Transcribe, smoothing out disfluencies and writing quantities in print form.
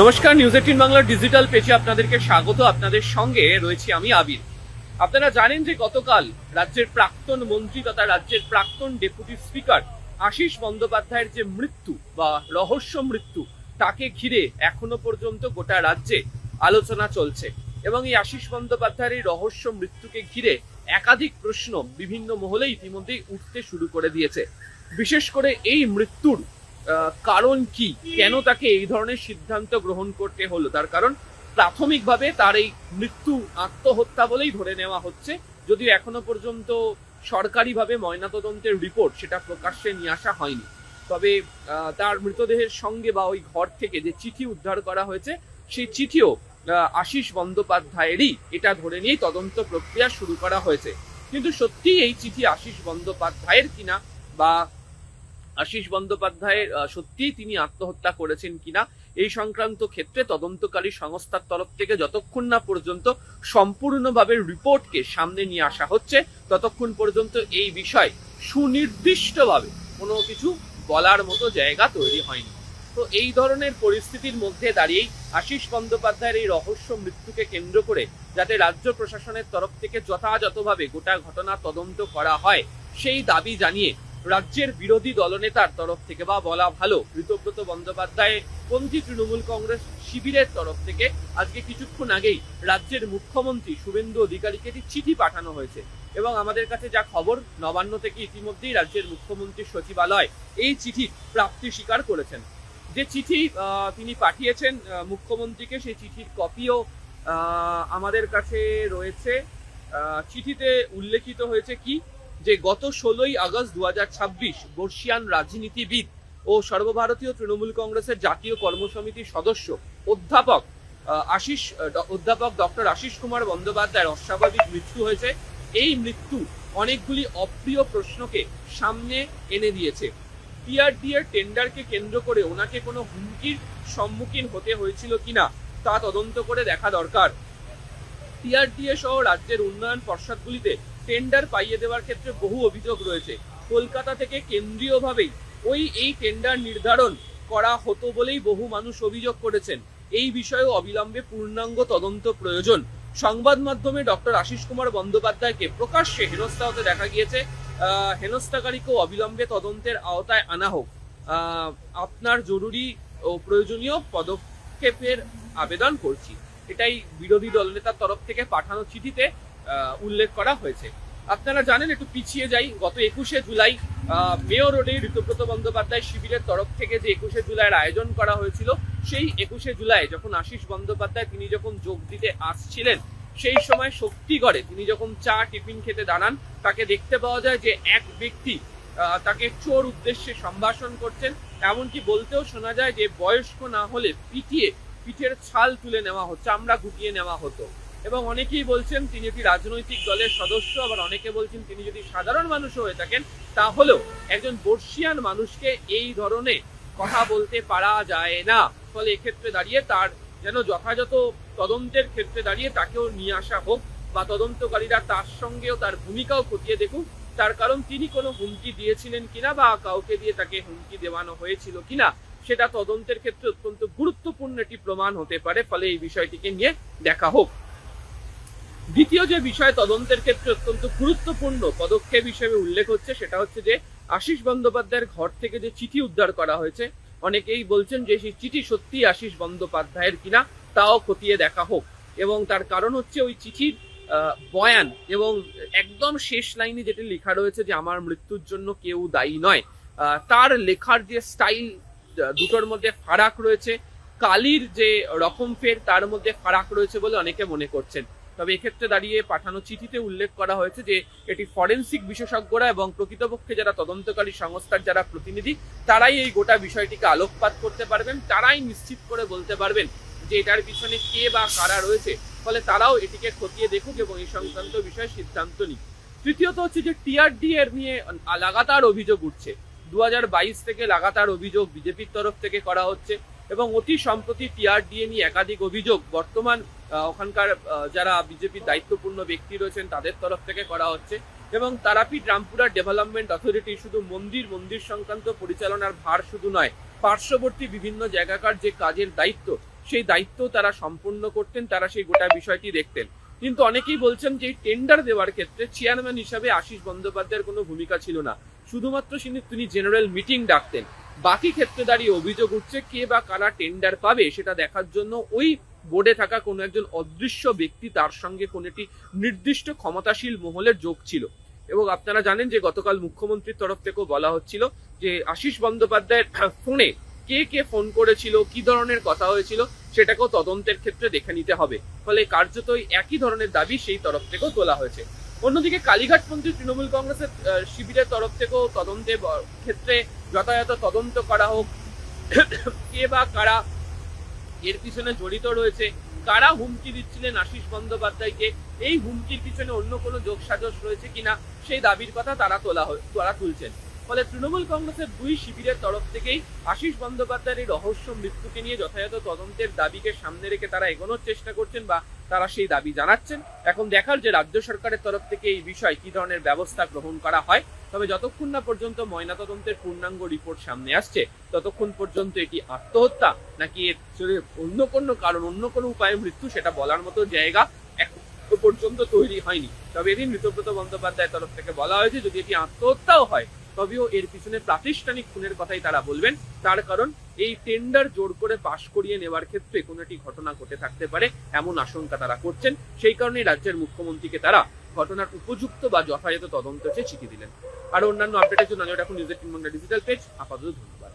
নমস্কার, নিউজ 18 বাংলার ডিজিটাল পেজে আপনাদেরকে স্বাগত। আপনাদের সঙ্গে রয়েছি আমি আবির। আপনারা জানেন যে গতকাল রাজ্যের প্রাক্তন মন্ত্রী তথা রাজ্যের প্রাক্তন ডেপুটি স্পিকার আশিস বন্দ্যোপাধ্যায়ের যে মৃত্যু বা রহস্য মৃত্যু, তাকে ঘিরে এখনো পর্যন্ত গোটা রাজ্যে আলোচনা চলছে। এবং এই আশিস বন্দ্যোপাধ্যায়ের এই রহস্য মৃত্যুকে ঘিরে একাধিক প্রশ্ন বিভিন্ন মহলে ইতিমধ্যেই উঠতে শুরু করে দিয়েছে। বিশেষ করে এই মৃত্যুর কারণ কি, কেন তাকে এই ধরনের সিদ্ধান্ত গ্রহণ করতে হলো? তার কারণ প্রাথমিকভাবে তার এই মৃত্যু আত্মহত্যা বলেই ধরে নেওয়া হচ্ছে, যদিও এখনো পর্যন্ত সরকারিভাবে ময়নাতদন্তের রিপোর্ট সেটা প্রকাশ্যে নিয়ে আসা হয়নি। তবে তার মৃতদেহের সঙ্গে বা ওই ঘর থেকে যে চিঠি উদ্ধার করা হয়েছে, সেই চিঠিও আশিস বন্দ্যোপাধ্যায়েরই, এটা ধরে নিয়েই তদন্ত প্রক্রিয়া শুরু করা হয়েছে। কিন্তু সত্যি এই চিঠি আশিস বন্দ্যোপাধ্যায়ের কিনা, বা আশিস বন্দ্যোপাধ্যায়ের সত্যিই তিনি আত্মহত্যা করেছেন কিনা, এই সংক্রান্ত ক্ষেত্রে তদন্তকারী সংস্থার তরফ থেকে যতক্ষণ না পর্যন্ত সম্পূর্ণভাবে রিপোর্টকে সামনে নিয়ে আসা হচ্ছে, ততক্ষণ পর্যন্ত এই বিষয় সুনির্দিষ্টভাবে কোনো কিছু বলার মতো জায়গা তৈরি হয়নি। তো এই ধরনের পরিস্থিতির মধ্যে দাঁড়িয়েই আশিস বন্দ্যোপাধ্যায়ের এই রহস্য মৃত্যুকে কেন্দ্র করে যাতে রাজ্য প্রশাসনের তরফ থেকে যথাযথভাবে গোটা ঘটনা তদন্ত করা হয়, সেই দাবি জানিয়ে রাজ্যের বিরোধী দলনেতার তরফ থেকে, বা বলা ভালো ঋতব্রত বন্দ্যোপাধ্যায় পন্থী তৃণমূল কংগ্রেস শিবিরের তরফ থেকে আজকে কিছুক্ষণ আগেই রাজ্যের মুখ্যমন্ত্রী শুভেন্দু অধিকারীকে একটি চিঠি পাঠানো হয়েছে। এবং আমাদের কাছে যা খবর, নবান্ন থেকে ইতিমধ্যেই রাজ্যের মুখ্যমন্ত্রীর সচিবালয় এই চিঠির প্রাপ্তি স্বীকার করেছেন। যে চিঠি তিনি পাঠিয়েছেন মুখ্যমন্ত্রীকে, সেই চিঠির কপিও আমাদের কাছে রয়েছে। চিঠিতে উল্লেখিত হয়েছে কি, যে গত 16ই আগস্ট 2026 বর্ষিয়ান রাজনীতিবিদ ও সর্বভারতীয় তৃণমূল কংগ্রেসের জাতীয় কর্মসমিতির সদস্য অধ্যাপক ডক্টর আশিস কুমার বন্দ্যোপাধ্যায়ের অস্বাভাবিক মৃত্যু হয়েছে। এই মৃত্যু অনেকগুলি অপ্রিয় প্রশ্নকে সামনে এনে দিয়েছে। টিআরডি এর টেন্ডারকে কেন্দ্র করে ওনাকে কোনো হুমকির সম্মুখীন হতে হয়েছিল কিনা তা তদন্ত করে দেখা দরকার। টিআরডিএ সহ রাজ্যের উন্নয়ন পর্ষদগুলিতে টেন্ডার পাইয়ে দেওয়ার ক্ষেত্রে বহু অভিযোগ রয়েছে। কলকাতা থেকে কেন্দ্রীয়ভাবেই এই টেন্ডার নির্ধারণ করা হতো বলেই বহু মানুষ অভিযোগ করেছেন। এই বিষয়েও অবিলম্বে পূর্ণাঙ্গ তদন্ত প্রয়োজন। সংবাদ মাধ্যমে ডক্টর আশিস কুমার বন্দ্যোপাধ্যায়কে প্রকাশ্যে হেনস্থা হতে দেখা গিয়েছে। হেনস্থাকারীকেও অবিলম্বে তদন্তের আওতায় আনা হোক। আপনার জরুরি ও প্রয়োজনীয় পদক্ষেপের আবেদন করছি, এটাই বিরোধী দলনেতার তরফ থেকে পাঠানো চিঠিতে উল্লেখ করা হয়েছে। আপনারা জানেন, একটু পিছিয়ে যাই, গত 21শে জুলাই মেয়র রোডে ঋতব্রত বন্দ্যোপাধ্যায় শিবিরের তরফ থেকে যে 21শে জুলাইয়ের আয়োজন করা হয়েছিল, সেই 21শে জুলাই যখন আশিস বন্দ্যোপাধ্যায় তিনি যখন যোগ দিতে আসছিলেন, সেই সময় শক্তিগড়ে তিনি যখন চা টিফিন খেতে দাঁড়ান, তাকে দেখতে পাওয়া যায় যে এক ব্যক্তি তাকে চোর উদ্দেশ্যে সম্ভাষণ করছেন। এমনকি বলতেও শোনা যায় যে বয়স্ক না হলে পিঠের ছাল তুলে নেওয়া হতো, চামড়া গুটিয়ে নেওয়া হতো। এবং অনেকেই বলছেন তিনি একটি রাজনৈতিক দলের সদস্য, আবার অনেকে বলছেন তিনি যদি সাধারণ মানুষও হয়ে থাকেন, তাহলেও একজন বর্ষিয়ান মানুষকে এই ধরনের কথা বলতে পারা যায় না। ফলে এক্ষেত্রে দাঁড়িয়ে তার যেন যথাযথ তদন্তের ক্ষেত্রে দাঁড়িয়ে তাকেও নিয়ে আসা হোক, বা তদন্তকারীরা তার সঙ্গেও তার ভূমিকাও খতিয়ে দেখুক। তার কারণ তিনি কোনো হুমকি দিয়েছিলেন কিনা, বা কাউকে দিয়ে তাকে হুমকি দেওয়ানো হয়েছিল কিনা, সেটা তদন্তের ক্ষেত্রে অত্যন্ত গুরুত্বপূর্ণ একটি প্রমাণ হতে পারে। ফলে এই বিষয়টিকে নিয়ে দেখা হোক। দ্বিতীয় যে বিষয় তদন্তের ক্ষেত্রে অত্যন্ত গুরুত্বপূর্ণ পদক্ষেপ হিসেবে উল্লেখ হচ্ছে, সেটা হচ্ছে যে আশিস বন্দ্যোপাধ্যায়ের ঘর থেকে যে চিঠি উদ্ধার করা হয়েছে, অনেকেই বলছেন যে সেই চিঠি সত্যি আশিস বন্দ্যোপাধ্যায়ের কিনা, তাও খতিয়ে দেখা হোক। এবং তার কারণ হচ্ছে ওই চিঠির বয়ান এবং একদম শেষ লাইনে যেটি লেখা রয়েছে যে আমার মৃত্যুর জন্য কেউ দায়ী নয়, তার লেখার যে স্টাইল, দুটোর মধ্যে ফারাক রয়েছে। কালির যে রকম ফের, তার মধ্যে ফারাক রয়েছে বলে অনেকে মনে করছেন। তবে এক্ষেত্রে দাঁড়িয়ে পাঠানো চিঠিতে উল্লেখ করা হয়েছে যে এটি ফরেন্সিক বিশেষজ্ঞরা এবং প্রকৃতপক্ষে যারা তদন্তকারী সংস্থার যারা প্রতিনিধি, তারাই এই গোটা বিষয়টিকে আলোকপাত করতে পারবেন, তারাই নিশ্চিত করে বলতে পারবেন যে এটার পিছনে কে বা কারা রয়েছে। ফলে তারাও এটিকে খতিয়ে দেখুক এবং এই সংক্রান্ত বিষয়ে সিদ্ধান্ত নিক। তৃতীয়ত হচ্ছে যে টিআরডি এর নিয়ে লাগাতার অভিযোগ উঠছে। 2022 থেকে লাগাতার অভিযোগ বিজেপির তরফ থেকে করা হচ্ছে, এবং অতি সম্প্রতি টিআরডিএ নিয়ে একাধিক অভিযোগ বর্তমান ওখানকার যারা বিজেপির দায়িত্বপূর্ণ ব্যক্তি রয়েছেন তাদের তরফ থেকে করা হচ্ছে। এবং তারাপীঠ রামপুরা ডেভেলপমেন্ট অথরিটি শুধু মন্দির সংক্রান্ত পরিচালনার ভার শুধু নয়, পার্শ্ববর্তী বিভিন্ন জায়গাকার যে কাজের দায়িত্ব সেই দায়িত্ব তারা সম্পূর্ণ করতেন, তারা সেই গোটা বিষয়টি দেখতেন। কিন্তু অনেকেই বলছেন যে এই টেন্ডার দেওয়ার ক্ষেত্রে চেয়ারম্যান হিসাবে আশিস বন্দ্যোপাধ্যায়ের কোনো ভূমিকা ছিল না, শুধুমাত্র তিনি জেনারেল মিটিং ডাকতেন। বাকি ক্ষেত্রে দাঁড়িয়ে অভিযোগ উঠছে কে বা কারা টেন্ডার পাবে সেটা দেখার জন্য ওই বোর্ডে থাকা কোনো একজন অদৃশ্য ব্যক্তি, তার সঙ্গে কোনো একটি নির্দিষ্ট ক্ষমতাশীল মহলের যোগ ছিল। এবং আপনারা জানেন যে গতকাল মুখ্যমন্ত্রীর তরফ থেকেও বলা হচ্ছিল যে আশিস বন্দ্যোপাধ্যায়ের ফোনে কে কে ফোন করেছিল, কি ধরনের কথা হয়েছিল সেটাকেও তদন্তের ক্ষেত্রে দেখে নিতে হবে। ফলে কার্যতই একই ধরনের দাবি সেই তরফ থেকেও তোলা হয়েছে। অন্যদিকে কালীঘাটপন্থী তৃণমূল কংগ্রেসের শিবিরের তরফ থেকেও তদন্তের ক্ষেত্রে যথাযথ তদন্ত করা হোক, কে বা কারা এর পিছনে জড়িত রয়েছে, কারা হুমকি দিচ্ছিলেন আশিস বন্দ্যোপাধ্যায়কে, এই হুমকির পিছনে অন্য কোনো যোগসাজশ রয়েছে কিনা সেই দাবির কথা তারা তুলছেন। ফলে তৃণমূল কংগ্রেসের দুই শিবিরের তরফ থেকেই আশিস বন্দ্যোপাধ্যায়ের এই রহস্য মৃত্যুকে নিয়ে যথাযথ তদন্তের দাবিকে সামনে রেখে তারা এগোনোর চেষ্টা করছেন বা তারা সেই দাবি জানাচ্ছেন। এখন দেখার যে রাজ্য সরকারের তরফ থেকে এই বিষয়ে কি ধরনের ব্যবস্থা গ্রহণ করা হয়। তবে যতক্ষণ না পর্যন্ত ময়নাতদন্তের পূর্ণাঙ্গ রিপোর্ট সামনে আসছে ততক্ষণ পর্যন্ত এটি আত্মহত্যা নাকি এর অন্য কোনো কারণ, অন্য কোনো উপায়ে মৃত্যু, সেটা বলার মতো জায়গা এখন পর্যন্ত তৈরি হয়নি। তবে এদিন ঋতব্রত বন্দ্যোপাধ্যায়ের তরফ থেকে বলা হয়েছে যদি এটি আত্মহত্যাও হয় তবেও এর পিছনে প্রাতিষ্ঠানিক খুনের কথাই তারা বলবেন। তার কারণ এই টেন্ডার জোর করে পাশ করিয়ে নেওয়ার ক্ষেত্রে কোনো একটি ঘটনা ঘটে থাকতে পারে এমন আশঙ্কা তারা করছেন। সেই কারণেই রাজ্যের মুখ্যমন্ত্রীকে তারা ঘটনার উপযুক্ত বা যথাযথ তদন্ত চেয়ে চিঠি দিলেন। আর অন্যান্য আপডেটের জন্য এখন নিউজ 18 বাংলা ডিজিটাল পেজ আপাতত ধন্যবাদ।